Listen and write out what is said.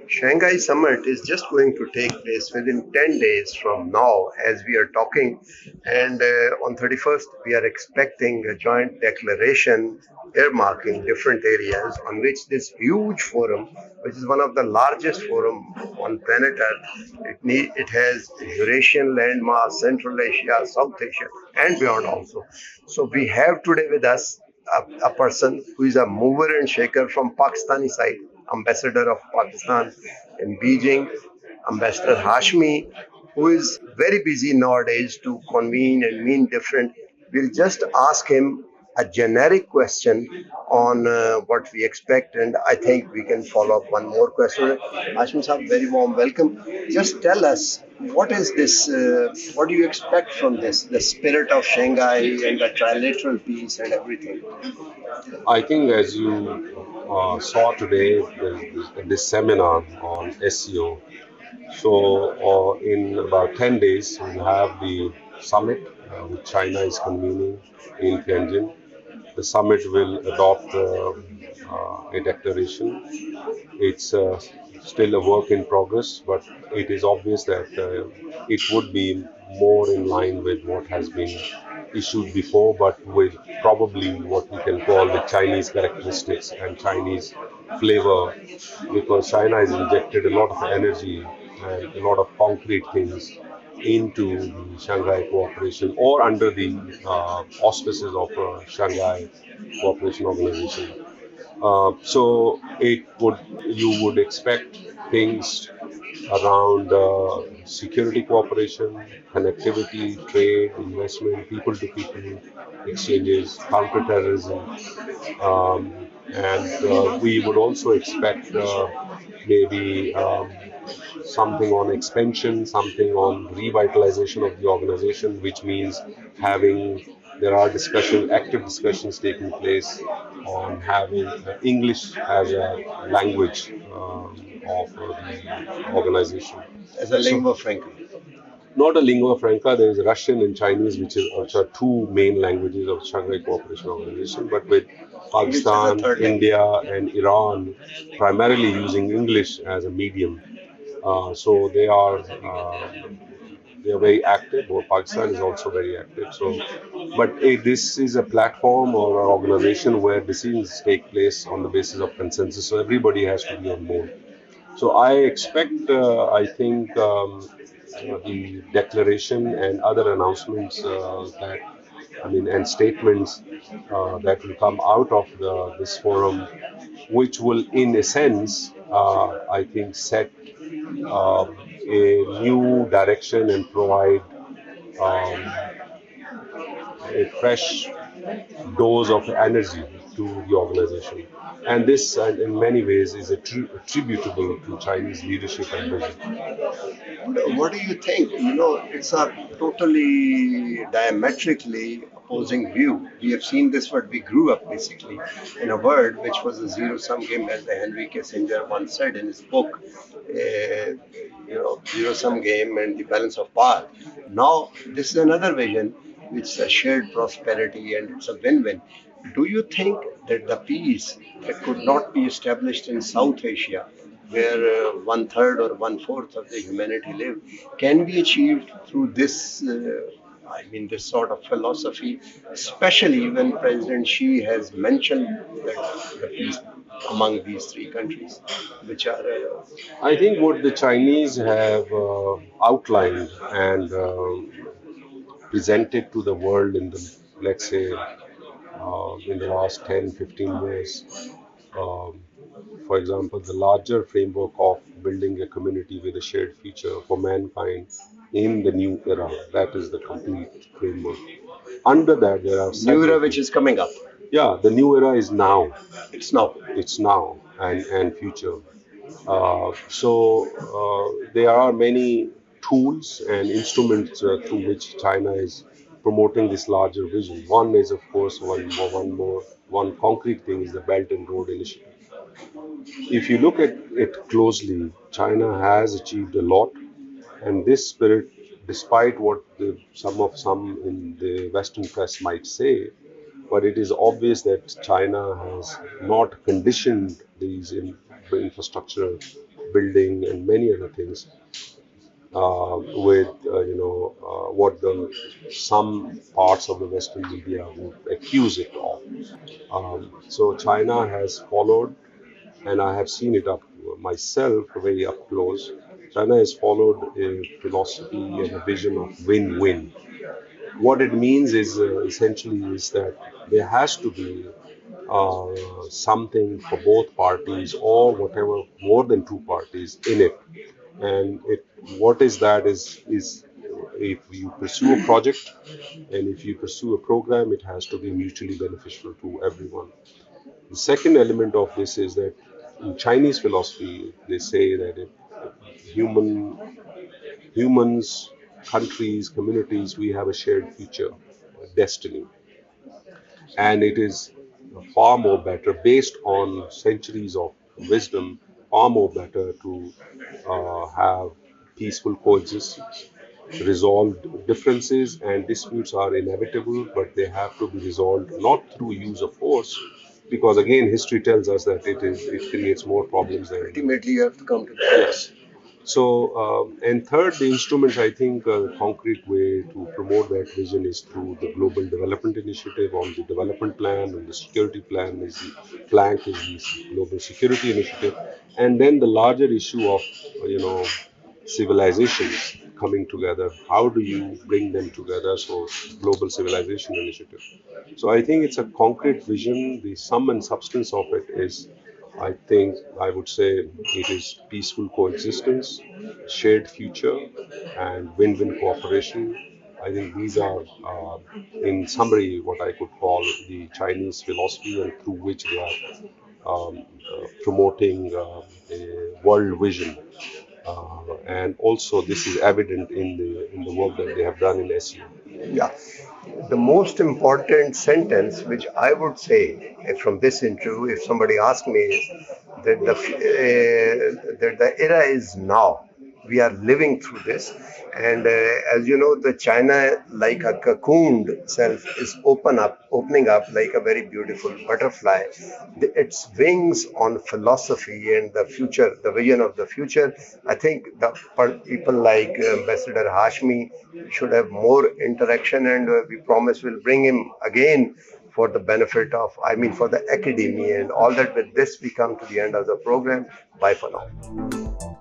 Shanghai summit is just going to take place within 10 days from now as we are talking, and on 31st we are expecting a joint declaration earmarking different areas on which this huge forum, which is one of the largest forum on planet earth, it has Eurasian landmass, Central Asia, South Asia and beyond also. So we have today with us a person who is a mover and shaker from Pakistani side, ambassador of Pakistan in Beijing, Ambassador Hashmi, who is very busy nowadays to convene and mean different. We'll just ask him a generic question on what we expect, and I think we can follow up one more question. Hashmi Sahab, very warm welcome. Just tell us, what is this? What do you expect from this? The spirit of Shanghai and the trilateral peace and everything. I think, as you saw today, this seminar on SCO. So, in about 10 days, we'll have the summit which China is convening in Tianjin. The summit will adopt a declaration. It's still a work in progress, but it is obvious that it would be more in line with what has been issued before, but with probably what we can call the Chinese characteristics and Chinese flavor, because China has injected a lot of energy and a lot of concrete things into the Shanghai Cooperation or under the auspices of Shanghai Cooperation Organization. So you would expect things around security cooperation, connectivity, trade, investment, people-to-people exchanges, counterterrorism, and we would also expect maybe something on expansion, something on revitalization of the organization, which means there are active discussions taking place on having English as a language of the organization. As a So, lingua franca. not a lingua franca, there is Russian and Chinese, which are two main languages of Shanghai Cooperation Organization, but with Pakistan, India, and Iran primarily using English as a medium. So they are very active, or Pakistan is also very active. So, but this is a platform or an organization where decisions take place on the basis of consensus. So everybody has to be on board. So I expect, I think, the declaration and other announcements and statements that will come out of this forum, which will, in a sense, I think, set a new direction and provide um, a fresh dose of energy to the organization. And this, in many ways, is attributable to Chinese leadership and vision. What do you think? It's a totally diametrically opposing view. We have seen this, what we grew up basically in a world which was a zero-sum game, as the Henry Kissinger once said in his book, zero-sum game and the balance of power. Now, this is another vision, which is a shared prosperity and it's a win-win. Do you think that the peace that could not be established in South Asia, where one third or one fourth of the humanity live, can be achieved through this? This sort of philosophy, especially when President Xi has mentioned that the peace among these three countries, which are. I think what the Chinese have outlined and presented to the world in the, let's say, in the last 10, 15 years. Um, for example, the larger framework of building a community with a shared future for mankind in the new era. That is the complete framework. Under that, there are new era which is coming up. Yeah, the new era is now. It's now. It's now and future. There are many tools and instruments through which China is promoting this larger vision. One is, of course, one concrete thing is the Belt and Road Initiative. If you look at it closely, China has achieved a lot, and this spirit despite what some in the Western press might say, but it is obvious that China has not conditioned these infrastructure building and many other things with what the some parts of the Western media would accuse it of. So China has followed, and I have seen it up myself very up close. China has followed a philosophy and a vision of win-win. What it means is essentially is that there has to be something for both parties or whatever more than two parties in it. And what is that is if you pursue a project and if you pursue a program, it has to be mutually beneficial to everyone. The second element of this is that in Chinese philosophy, they say that if humans, countries, communities, we have a shared future, destiny, and it is far more better based on centuries of wisdom, far more better to have peaceful coexistence. Resolved differences and disputes are inevitable, but they have to be resolved not through use of force, because again, history tells us that it creates more problems than ultimately you have to come to that. Yes. So, and third, the instruments, I think a concrete way to promote that vision is through the Global Development Initiative on the development plan, and the security plan is the plank is the Global Security Initiative, and then the larger issue of, you know, civilizations coming together. How do you bring them together? So, Global Civilization Initiative. So I think it's a concrete vision. The sum and substance of it is, I think, I would say it is peaceful coexistence, shared future, and win-win cooperation. I think these are, in summary, what I could call the Chinese philosophy, and through which they are promoting a world vision. And also, this is evident in the work that they have done in SEO. Yeah. The most important sentence which I would say from this interview, if somebody asks me, is that the era is now. We are living through this, and as you know, the China, like a cocooned self, is opening up like a very beautiful butterfly. Its wings on philosophy and the future, the vision of the future. I think the people like Ambassador Hashmi should have more interaction, and we promise we'll bring him again for the benefit of, I mean, for the academy and all that. With this, we come to the end of the program. Bye for now.